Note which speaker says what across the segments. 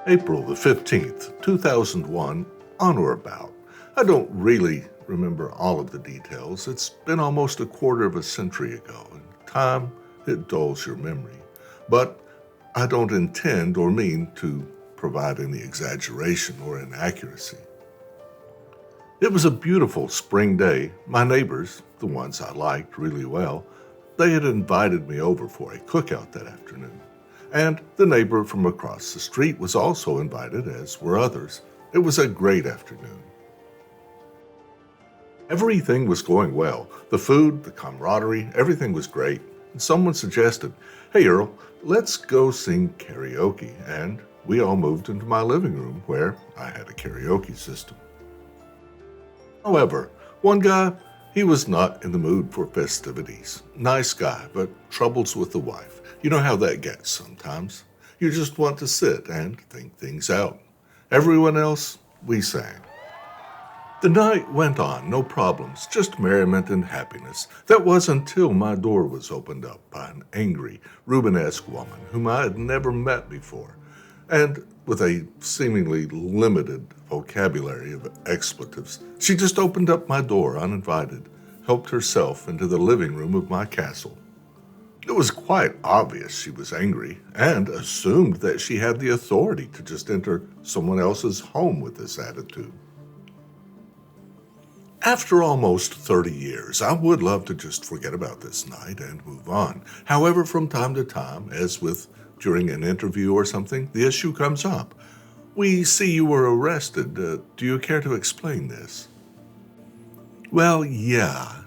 Speaker 1: April the 15th, 2001, on or about. I don't really remember all of the details. It's been almost a quarter of a century ago, and time, it dulls your memory. But I don't intend or mean to provide any exaggeration or inaccuracy. It was a beautiful spring day. My neighbors, the ones I liked really well, they had invited me over for a cookout that afternoon. And the neighbor from across the street was also invited, as were others. It was a great afternoon. Everything was going well. The food, the camaraderie, everything was great. And someone suggested, "Hey Earl, let's go sing karaoke." And we all moved into my living room where I had a karaoke system. However, one guy, he was not in the mood for festivities. Nice guy, but troubles with the wife. You know how that gets sometimes. You just want to sit and think things out. Everyone else, we sang. The night went on, no problems, just merriment and happiness. That was until my door was opened up by an angry, Rubenesque woman whom I had never met before, and with a seemingly limited vocabulary of expletives. She just opened up my door uninvited, helped herself into the living room of my castle. It was quite obvious she was angry and assumed that she had the authority to just enter someone else's home with this attitude. After almost 30 years, I would love to just forget about this night and move on. However, from time to time, as with during an interview or something, the issue comes up. "We see you were arrested. Do you care to explain this?" Well, yeah,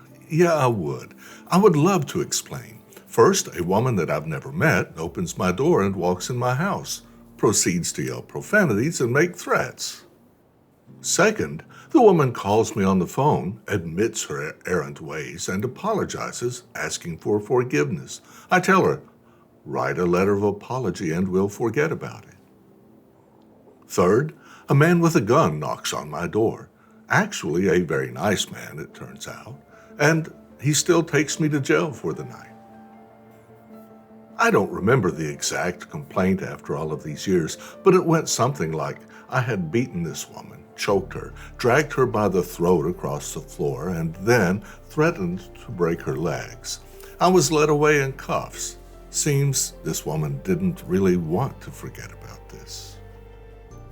Speaker 1: I would. I would love to explain. First, a woman that I've never met opens my door and walks in my house, proceeds to yell profanities and make threats. Second, the woman calls me on the phone, admits her errant ways, and apologizes, asking for forgiveness. I tell her, write a letter of apology and we'll forget about it. Third, a man with a gun knocks on my door. Actually, a very nice man, it turns out, and he still takes me to jail for the night. I don't remember the exact complaint after all of these years, but it went something like I had beaten this woman, choked her, dragged her by the throat across the floor, and then threatened to break her legs. I was led away in cuffs. Seems this woman didn't really want to forget about this.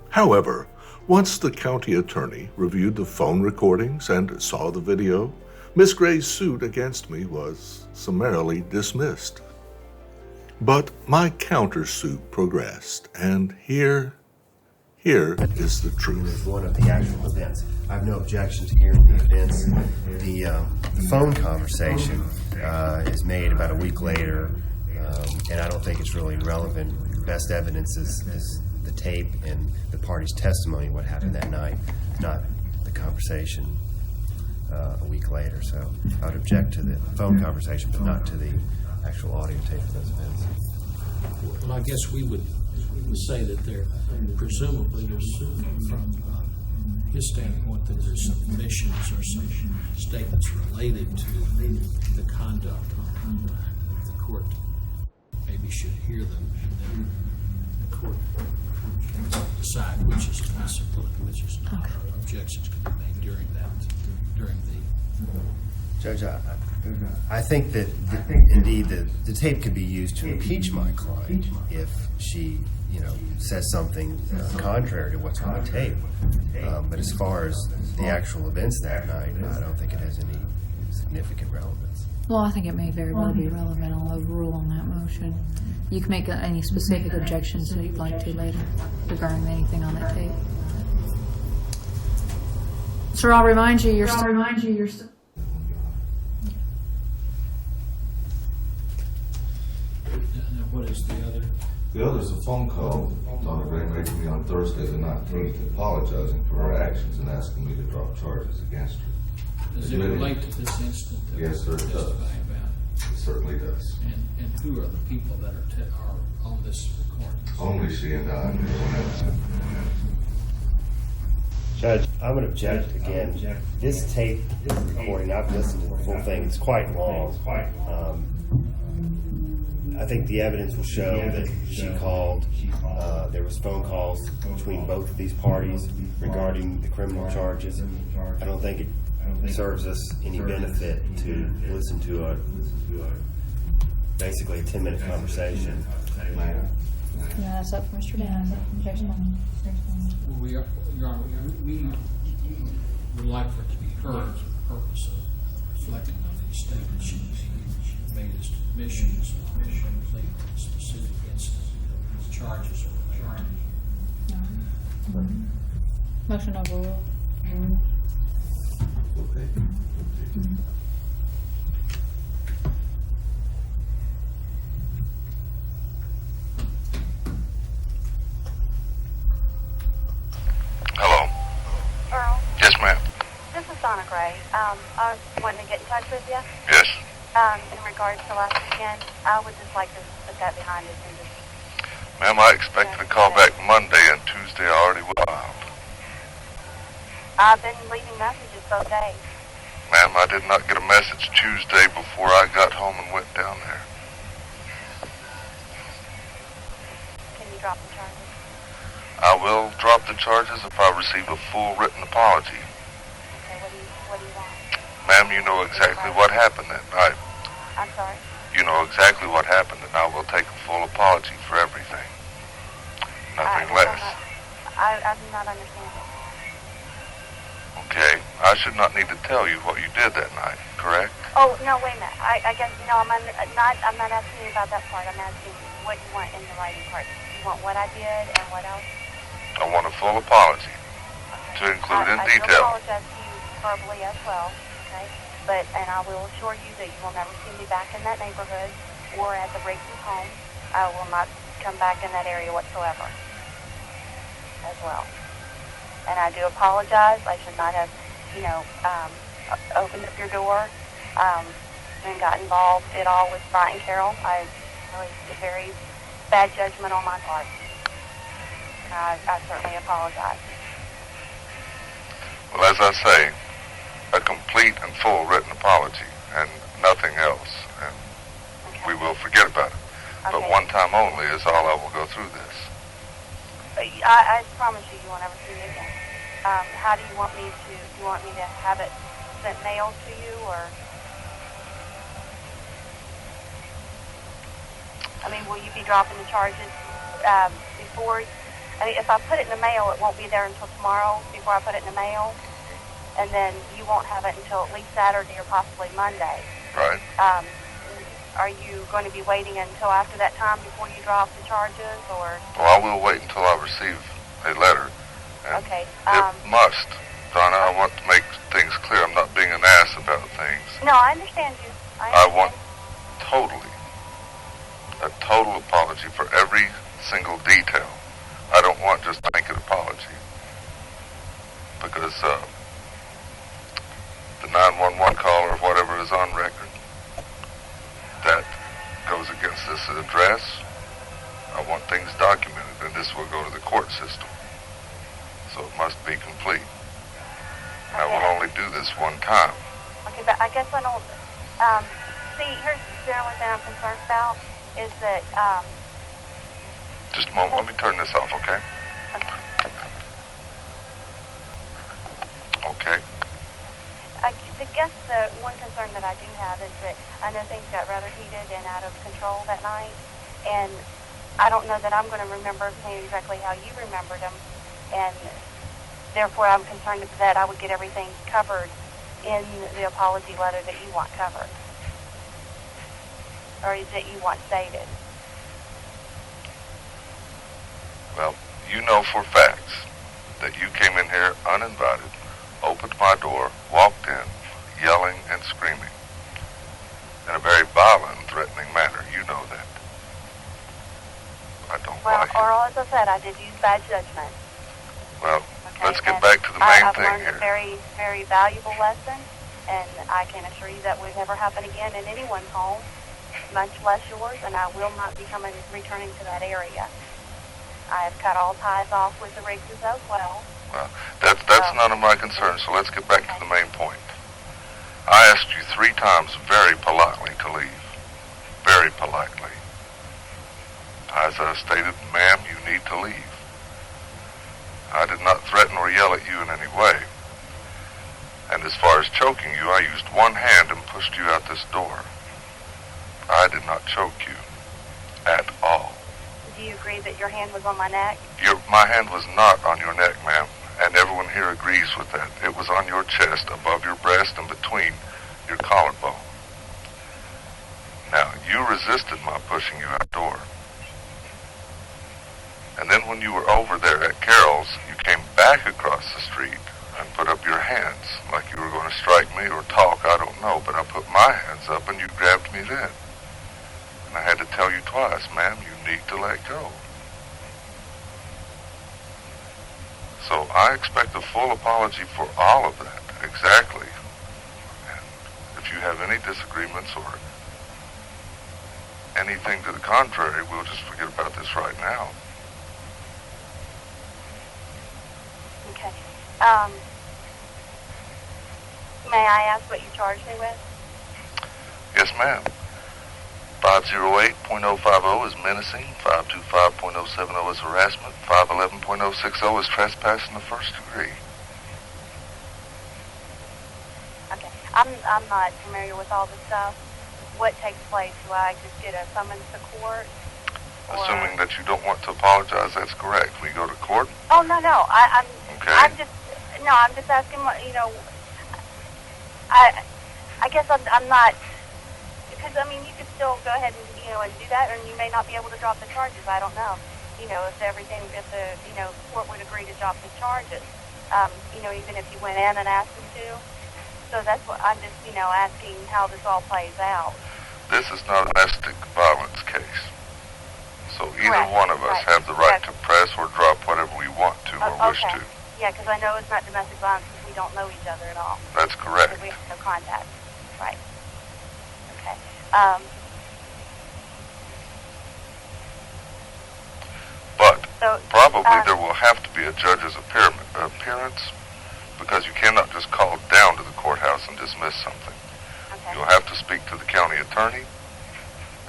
Speaker 1: However, once the county attorney reviewed the phone recordings and saw the video, Miss Gray's suit against me was summarily dismissed. But my countersuit progressed, and here is the truth.
Speaker 2: One of the actual events. I have no objection to hearing the events. The phone conversation is made about a week later, and I don't think it's really relevant. Best evidence is the tape and the party's testimony, what happened that night, not the conversation a week later. So I would object to the phone conversation, but not to the actual audio tape of those events.
Speaker 3: Well, I guess we would say that there, presumably, there's from his standpoint that there's some omissions or some statements related to the conduct. The court maybe should hear them, and then the court can decide which is admissible and which is not.
Speaker 4: Okay.
Speaker 3: Or objections can be made during the
Speaker 2: Judge, I think that indeed the tape could be used to impeach my client if she, says something contrary to what's on the tape. But as far as the actual events that night, I don't think it has any significant relevance.
Speaker 4: Well, I think it may very well be relevant. I'll overrule on that motion. You can make any specific objections that you'd like to later regarding anything on that tape. Sir, I'll remind you you're still.
Speaker 3: What is the other?
Speaker 1: The other is a phone call Donna Gray made to me on Thursday the 19th, apologizing for her actions and asking me to drop charges against her.
Speaker 3: Does it relate to this incident that
Speaker 1: Yes,
Speaker 3: we're
Speaker 1: sir, it does.
Speaker 3: testifying about?
Speaker 1: It certainly does.
Speaker 3: And who are the people that are on this recording?
Speaker 1: Only she and I knew one.
Speaker 2: Judge, I'm going to object again. This tape recording, I've listened to the full thing. It's quite long. I think the evidence will show that she called. There was phone calls between both of these parties regarding the criminal charges. I don't think it serves us any benefit to listen to basically a 10-minute conversation.
Speaker 4: Yeah, that's up for Mr. Dan.
Speaker 3: Well, Your Honor, we would like for it to be heard for the purpose of reflecting on these statements she made as to admissions and specific incidents, charges or related.
Speaker 4: Motion overruled.
Speaker 1: Okay.
Speaker 5: Hello.
Speaker 6: Earl,
Speaker 5: Yes, ma'am.
Speaker 6: this is Donna Gray. I was wanting to get in touch with you
Speaker 5: Yes.
Speaker 6: in regards to last weekend. I would just like to put that behind us and just,
Speaker 5: Ma'am, I expected a call back Monday, and Tuesday I already was filed.
Speaker 6: I've been leaving messages both days.
Speaker 5: Ma'am, I did not get a message Tuesday before I got home and went down there.
Speaker 6: Can you drop the charges?
Speaker 5: I will drop the charges if I receive a full written apology.
Speaker 6: Okay, what do you want?
Speaker 5: Ma'am, you know exactly what happened that night.
Speaker 6: I'm sorry?
Speaker 5: You know exactly what happened, and I will take a full apology for everything. Nothing less.
Speaker 6: I'm not understanding.
Speaker 5: Okay, I should not need to tell you what you did that night, correct?
Speaker 6: Oh, no, wait a minute. I guess, no, I'm not asking you about that part. I'm asking you what you want in the writing part. You want what I did and what else?
Speaker 5: I want a full apology to include in
Speaker 6: I
Speaker 5: detail.
Speaker 6: do apologize to you verbally as well, okay? And I will assure you that you will never see me back in that neighborhood or at the Briggs's home. I will not come back in that area whatsoever as well. And I do apologize. I should not have, opened up your door and got involved at all with Brian Carroll. I really did very bad judgment on my part. I certainly apologize.
Speaker 5: Well, as I say, a complete and full written apology and nothing else, and
Speaker 6: Okay.
Speaker 5: we will forget about it. But
Speaker 6: Okay.
Speaker 5: one time only is all I will go through this.
Speaker 6: I promise you won't ever see me again. How do you want me to? Do you want me to have it sent mailed to you, or? I mean, will you be dropping the charges before? I mean, if I put it in the mail, it won't be there until tomorrow. Before I put it in the mail, and then you won't have it until at least Saturday or possibly Monday.
Speaker 5: Right?
Speaker 6: Are you going to be waiting until after that time before you drop the charges, or?
Speaker 5: Well, I will wait until I receive a letter. And
Speaker 6: Okay.
Speaker 5: it must. Donna, I want to make things clear. I'm not being an ass about things.
Speaker 6: No, I understand you.
Speaker 5: I want a total apology for every single detail. I don't want just a blanket apology. Because the 911 call or whatever is on record, that goes against this address. I want things documented, and this will go to the court system. So it must be complete. And I will only do this one time.
Speaker 6: Okay, but I guess I don't. See, here's the only thing I'm concerned about is that.
Speaker 5: Just a moment, let me turn this off, okay? Okay.
Speaker 6: I guess the one concern that I do have is that I know things got rather heated and out of control that night, and I don't know that I'm going to remember everything exactly how you remembered them, and therefore I'm concerned that I would get everything covered in the apology letter that you want covered, or that you want stated.
Speaker 5: Well, you know for facts that you came in here uninvited, opened my door, walked in, yelling and screaming in a very violent and threatening manner. You know that. I don't
Speaker 6: Well,
Speaker 5: like it.
Speaker 6: or as I said, I did use bad judgment.
Speaker 5: Well,
Speaker 6: Okay,
Speaker 5: let's get
Speaker 6: and
Speaker 5: back to the main
Speaker 6: I've
Speaker 5: thing
Speaker 6: learned
Speaker 5: here.
Speaker 6: a very, very valuable lesson, and I can assure you that would never happen again in anyone's home, much less yours, and I will not be returning to that area. I have cut all ties off with the Riggses as well.
Speaker 5: Well, that's none of my concern, so let's get back to the main point. I asked you 3 times very politely to leave. Very politely. as I stated, ma'am, you need to leave. I did not threaten or yell at you in any way. And as far as choking you, I used one hand and pushed you out this door. I did not choke you at all.
Speaker 6: Do you agree that your hand was on my neck?
Speaker 5: My hand was not on your neck, ma'am, and everyone here agrees with that. It was on your chest, above your breast, and between your collarbone. Now, you resisted my pushing you outdoor. And then when you were over there at Carol's, you came back across the street and put up your hands like you were going to strike me or talk, I don't know, but I put my hands up and you grabbed me then. And I had to tell you twice, ma'am, you need to let go. So I expect a full apology for all of that, exactly. And if you have any disagreements or anything to the contrary, we'll just forget about this right now.
Speaker 6: Okay. May I ask what you charged me with?
Speaker 5: Yes, ma'am. 508.050 is menacing, 525.070 is harassment, 511.060 is trespass in the first degree.
Speaker 6: Okay. I'm not familiar with all the stuff. What takes place? Do I just get a summons to court? Or...
Speaker 5: Assuming that you don't want to apologize, that's correct. We go to court.
Speaker 6: Oh, no.
Speaker 5: Okay.
Speaker 6: I'm just asking what, I guess I'm not, because, you could still go ahead and, and do that, and you may not be able to drop the charges. I don't know. If the court would agree to drop the charges, even if you went in and asked them to. So that's what I'm just, asking how this all plays out.
Speaker 5: This is not a domestic violence case. So either
Speaker 6: Correct.
Speaker 5: one of us
Speaker 6: Right.
Speaker 5: have the right
Speaker 6: Yes.
Speaker 5: to press or drop whatever we want to or wish
Speaker 6: Okay.
Speaker 5: to.
Speaker 6: Yeah, because I know it's not domestic violence because we don't know each other at all.
Speaker 5: That's correct.
Speaker 6: Because we have no contact. Right. Okay.
Speaker 5: But
Speaker 6: So,
Speaker 5: probably there will have to be a judge's appearance because you cannot just call down to the courthouse and dismiss something.
Speaker 6: okay.
Speaker 5: You'll have to speak to the county attorney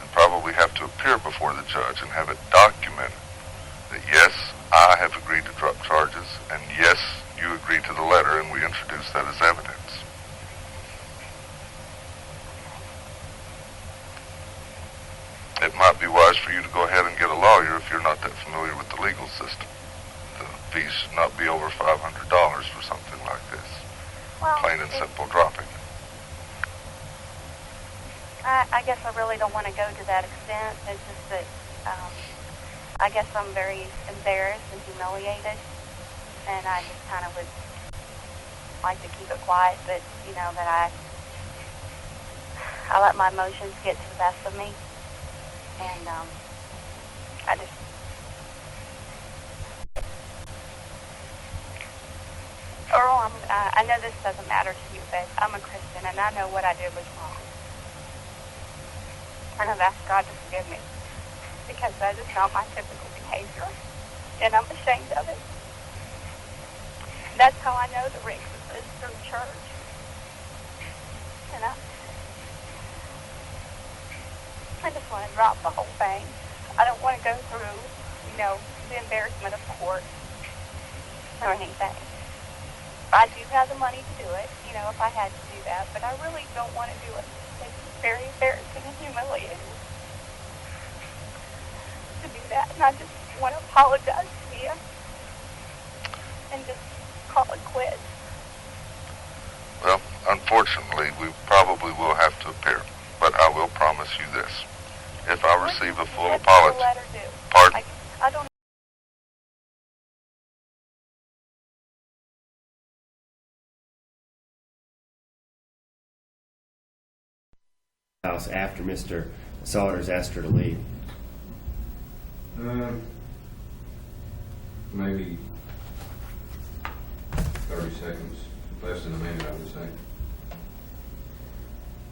Speaker 5: and probably have to appear before the judge and have it documented that yes, I have agreed to drop charges and yes, you agreed to the letter and we introduce that as evidence. It might be wise for you to go ahead and get a lawyer if you're not that familiar with the legal system. The fees should not be over $500 for something like this.
Speaker 6: Well,
Speaker 5: Plain and simple dropping.
Speaker 6: I guess I really don't want to go to that extent. It's just that I guess I'm very embarrassed and humiliated, and I just kind of would like to keep it quiet, but, that I let my emotions get to the best of me, and I just... Earl, I know this doesn't matter to you, but I'm a Christian, and I know what I did was wrong. And I've asked God to forgive me, because that is not my typical behavior, and I'm ashamed of it. That's how I know the risk is through church. And I just want to drop the whole thing. I don't want to go through, the embarrassment of court or anything. I do have the money to do it, if I had to do that, but I really don't want to do it. It's very embarrassing and humiliating to do that, and I just want to apologize to you and just call it quits.
Speaker 5: Well, unfortunately, we probably will have to appear, but I will promise you this. If I receive a full apology...
Speaker 6: What does the letter do?
Speaker 5: Pardon?
Speaker 6: I don't...
Speaker 2: House after Mr. Saunders asked her to leave.
Speaker 7: Maybe 30 seconds, less than a minute, I would say.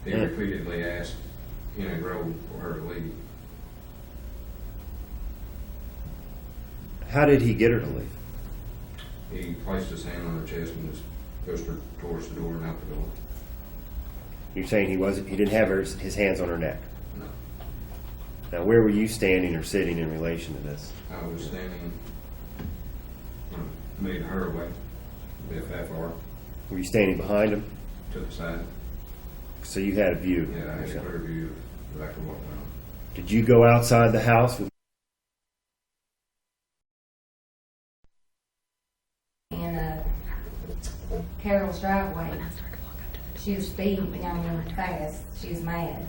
Speaker 7: He
Speaker 2: Yeah.
Speaker 7: repeatedly asked in a row for her to leave.
Speaker 2: How did he get her to leave?
Speaker 7: He placed his hand on her chest and just pushed her towards the door and out the door.
Speaker 2: You're saying he didn't have his hands on her neck.
Speaker 7: No.
Speaker 2: Now, where were you standing or sitting in relation to this?
Speaker 7: I was standing, made her away, about half hour
Speaker 2: Were you standing behind him?
Speaker 7: to the side.
Speaker 2: So you had a view?
Speaker 7: Yeah, I had a clear view of exactly what went on.
Speaker 2: Did you go outside the house?
Speaker 8: In Carol's driveway. She was speeding, fast. She was mad.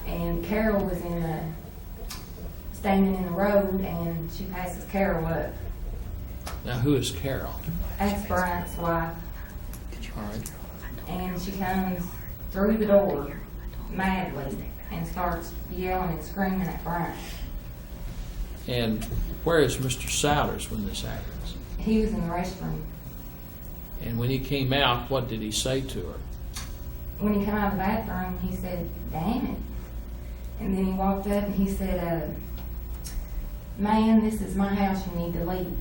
Speaker 8: And Carol was standing in the road, and she passes Carol up.
Speaker 3: Now, who is Carol?
Speaker 8: That's Bryant's wife.
Speaker 3: All right.
Speaker 8: And she comes through the door madly and starts yelling and screaming at Bryant.
Speaker 3: And where is Mr. Souders when this happens?
Speaker 8: He was in the restroom.
Speaker 3: And when he came out, what did he say to her?
Speaker 8: When he came out of the bathroom, he said, "Damn it." And then he walked up and he said, "Man, this is my house, you need to leave."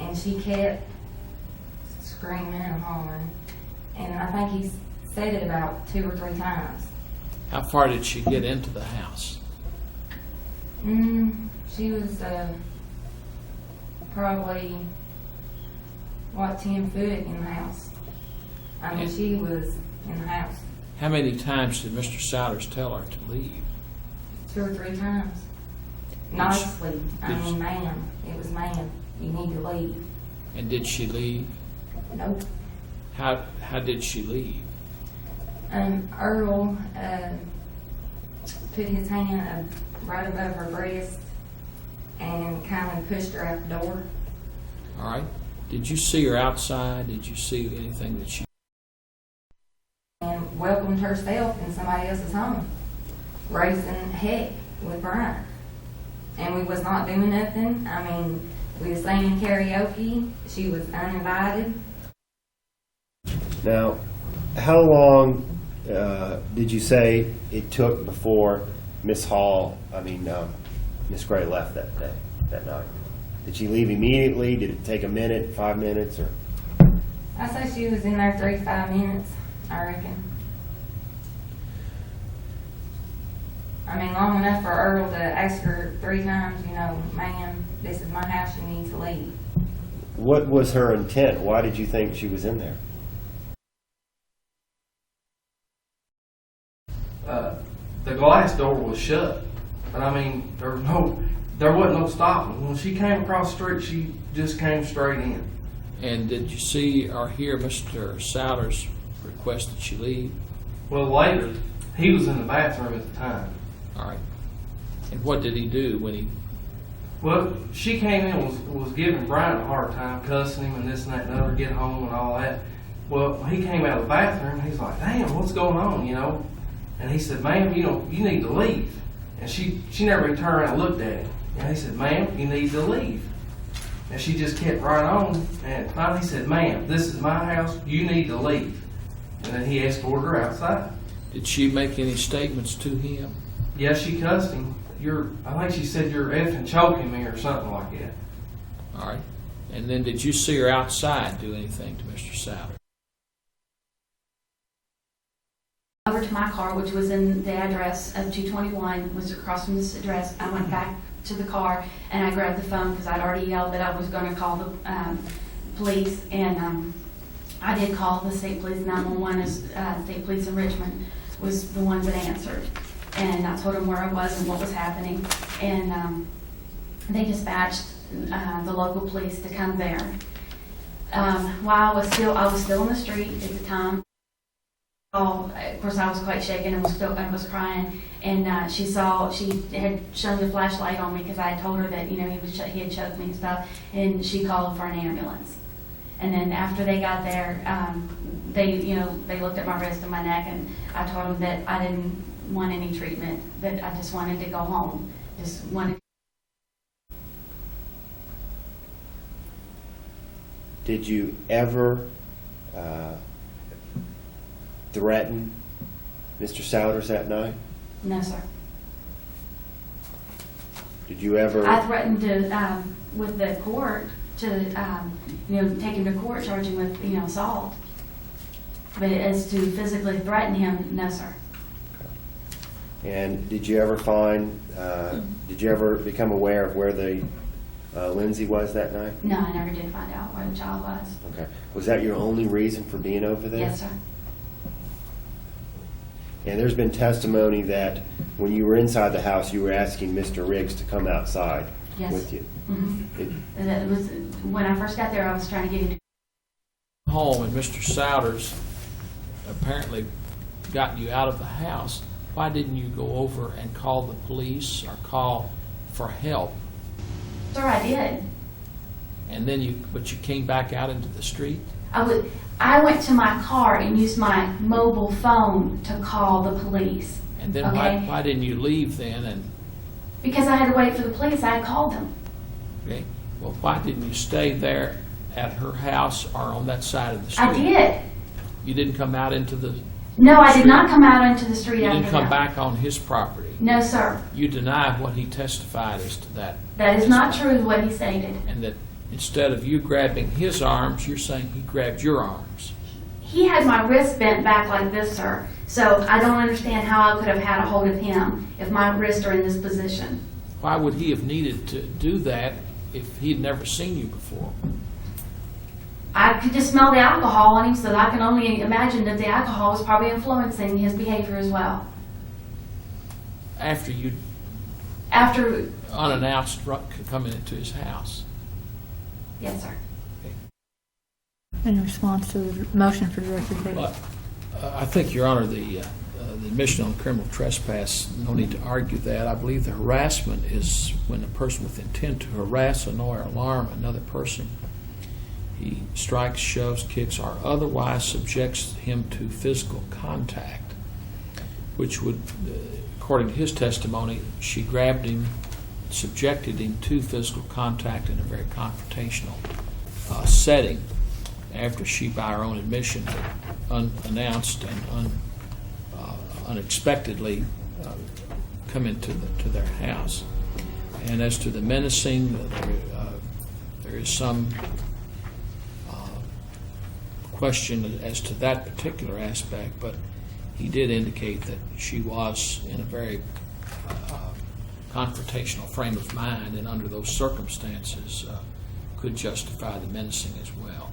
Speaker 8: And she kept screaming and hollering. And I think he said it about 2 or 3 times.
Speaker 3: How far did she get into the house?
Speaker 8: She was probably, 10 foot in the house. I mean, she was in the house
Speaker 3: How many times did Mr. Souders tell her to leave?
Speaker 8: 2 or 3 times. Nicely. I mean, ma'am. It was ma'am. You need to leave.
Speaker 3: And did she leave?
Speaker 8: Nope.
Speaker 3: How did she leave?
Speaker 8: Earl put his hand right above her breast and kind of pushed her out the door.
Speaker 3: All right. Did you see her outside? Did you see anything that she...
Speaker 8: And welcomed herself in somebody else's home, raising heck with Brian. And we was not doing nothing. I mean, we was singing karaoke. She was uninvited.
Speaker 2: Now, how long did you say it took before Miss Gray left that night? Did she leave immediately? Did it take a minute, 5 minutes, or?
Speaker 8: I say she was in there 3 to 5 minutes, I reckon. I mean, long enough for Earl to ask her 3 times, "Ma'am, this is my house, you need to leave."
Speaker 2: What was her intent? Why did you think she was in there?
Speaker 9: The glass door was shut, but I mean, there wasn't no stopping. When she came across the street, she just came straight in.
Speaker 3: And did you see or hear Mr. Souders request that she leave?
Speaker 9: Well, later, he was in the bathroom at the time.
Speaker 3: All right. And what did he do when he...
Speaker 9: Well, she came in and was giving Brian a hard time, cussing him and this and that and other, get home and all that. Well, when he came out of the bathroom, he's like, "Damn, what's going on, And he said, "Ma'am, you need to leave." And she never even turned around and looked at him. And he said, "Ma'am, you need to leave." And she just kept right on. And finally he said, "Ma'am, this is my house. You need to leave." And then he escorted her outside.
Speaker 3: Did she make any statements to him?
Speaker 9: Yeah, she cussed him. I think she said, "You're effing choking me," or something like that.
Speaker 3: All right. And then did you see her outside do anything to Mr. Souders?
Speaker 10: Over to my car, which was in the address of 221, was across from this address. I went back to the car and I grabbed the phone because I'd already yelled that I was going to call the police, and I did call the state police. 911 is state police in Richmond was the ones that answered, and I told them where I was and what was happening, and they dispatched the local police to come there. While I was still in the street at the time. Of course, I was quite shaken and I was crying. And she had shown the flashlight on me because I had told her that he had choked me and stuff. And she called for an ambulance. And then after they got there, they looked at my wrist and my neck, and I told them that I didn't want any treatment, that I just wanted to go home.
Speaker 2: Did you ever threaten Mr. Souders that night?
Speaker 10: No, sir.
Speaker 2: Did you ever?
Speaker 10: I threatened to, with the court, to take him to court, charge him with assault. But as to physically threaten him, no, sir.
Speaker 2: And did you ever become aware of where the Lindsay was that night?
Speaker 10: No, I never did find out where the child was.
Speaker 2: Okay. Was that your only reason for being over there?
Speaker 10: Yes, sir.
Speaker 2: And there's been testimony that when you were inside the house, you were asking Mr. Riggs to come outside
Speaker 10: Yes.
Speaker 2: with you.
Speaker 10: And it was, when I first got there, I was trying to get him to
Speaker 3: Home and Mr. Souders apparently got you out of the house. Why didn't you go over and call the police or call for help?
Speaker 10: Sir, I did.
Speaker 3: And then but you came back out into the street?
Speaker 10: I went to my car and used my mobile phone to call the police.
Speaker 3: And then
Speaker 10: Okay.
Speaker 3: why didn't you leave then? And
Speaker 10: Because I had to wait for the police, I had called them.
Speaker 3: okay, well, why didn't you stay there at her house or on that side of the street?
Speaker 10: I did.
Speaker 3: You didn't come out into the
Speaker 10: No, I did
Speaker 3: street?
Speaker 10: not come out into the street
Speaker 3: You
Speaker 10: after
Speaker 3: didn't come
Speaker 10: that.
Speaker 3: back on his property?
Speaker 10: No, sir.
Speaker 3: You deny what he testified as to that?
Speaker 10: That is not true, what he stated.
Speaker 3: And that instead of you grabbing his arms, you're saying he grabbed your arms?
Speaker 10: He had my wrist bent back like this, sir. So I don't understand how I could have had a hold of him if my wrists are in this position.
Speaker 3: Why would he have needed to do that if he'd never seen you before?
Speaker 10: I could just smell the alcohol on him, so I can only imagine that the alcohol was probably influencing his behavior as well.
Speaker 3: After you
Speaker 10: After,
Speaker 3: unannounced coming into his house?
Speaker 10: yes, sir.
Speaker 4: In response to the motion for directed verdict.
Speaker 3: But I think, Your Honor, the admission on criminal trespass, no need to argue that. I believe the harassment is when a person with intent to harass, annoy, or alarm another person, he strikes, shoves, kicks, or otherwise subjects him to physical contact, which would, according to his testimony, she grabbed him, subjected him to physical contact in a very confrontational setting after she, by her own admission, unannounced and unexpectedly come into their house. And as to the menacing, there is some question as to that particular aspect, but he did indicate that she was in a very confrontational frame of mind, and under those circumstances could justify the menacing as well.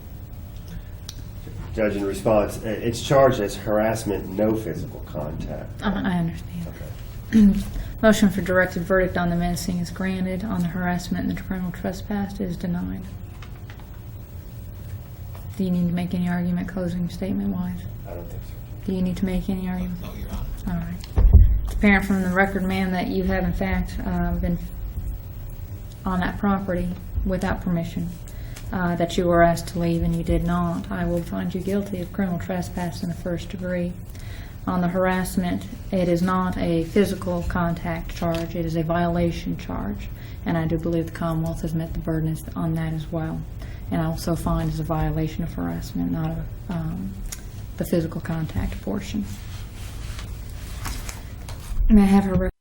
Speaker 2: Judge, in response, it's charged as harassment, no physical contact.
Speaker 4: I understand.
Speaker 2: Okay.
Speaker 4: Motion for directed verdict on the menacing is granted. On the harassment and the criminal trespass is denied. Do you need to make any argument closing statement wise?
Speaker 2: I don't think so.
Speaker 4: Do you need to make any argument?
Speaker 3: No, Your Honor.
Speaker 4: All right. It's apparent from the record, ma'am, that you have in fact been on that property without permission, that you were asked to leave and you did not. I will find you guilty of criminal trespass in the first degree. On the harassment, it is not a physical contact charge, it is a violation charge, and I do believe the Commonwealth has met the burden on that as well. And I also find it's a violation of harassment, not the physical contact portion. May I have her